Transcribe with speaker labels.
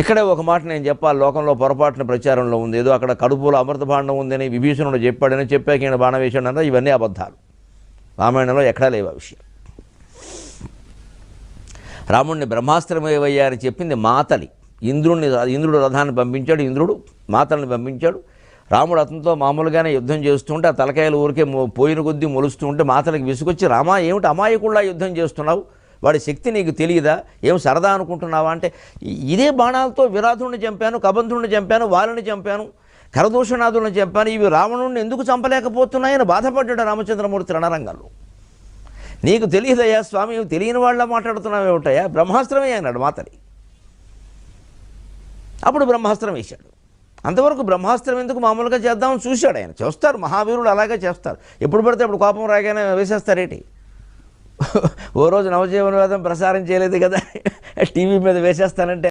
Speaker 1: ఇక్కడే ఒక మాట నేను చెప్పాలి, లోకంలో పొరపాటున ప్రచారంలో ఉంది, ఏదో అక్కడ కడుపులో అమృత భాండం ఉందని విభీషణుడు చెప్పాడని చెప్పాక ఈయన బాణ వేసాడన్న, ఇవన్నీ అబద్ధాలు. రామాయణంలో ఎక్కడా లేవు ఆ విషయం. రాముడిని బ్రహ్మాస్త్రమేవయ్యా అని చెప్పింది మాతలి. ఇంద్రుడు రథాన్ని పంపించాడు, ఇంద్రుడు మాతల్ని పంపించాడు. రాముడు అతనితో మామూలుగానే యుద్ధం చేస్తుంటే ఆ తలకాయలు ఊరికే పోయిన కొద్దీ మొలుస్తూ ఉంటే మాతలకి విసుకొచ్చి, రామా ఏమిటి అమాయకుల్లా యుద్ధం చేస్తున్నావు, వాడి శక్తి నీకు తెలియదా, ఏం సరదా అనుకుంటున్నావా అంటే, ఇదే బాణాలతో విరాధుడిని చంపాను, కబంధుడిని చంపాను, వాళ్ళని చంపాను, కరదూషణాదులను చంపాను, ఇవి రావణుడిని ఎందుకు చంపలేకపోతున్నాయని బాధపడ్డాడు రామచంద్రమూర్తి రణరంగంలో. నీకు తెలియదయ్యా స్వామి, తెలియని వాళ్ళ మాట్లాడుతున్నావు ఏమిటయ్యా, బ్రహ్మాస్త్రమే అన్నాడు మాతలి. అప్పుడు బ్రహ్మాస్త్రం వేశాడు. అంతవరకు బ్రహ్మాస్త్రం ఎందుకు, మామూలుగా చేద్దామని చూశాడు ఆయన. చేస్తారు, మహావీరులు అలాగే చేస్తారు, ఎప్పుడు పడితే అప్పుడు కోపం రాగానే వేసేస్తారేటి. ఓ రోజు నవజీవన వేదం ప్రసారం చేయలేదు కదా, టీవీ మీద వేసేస్తానంటే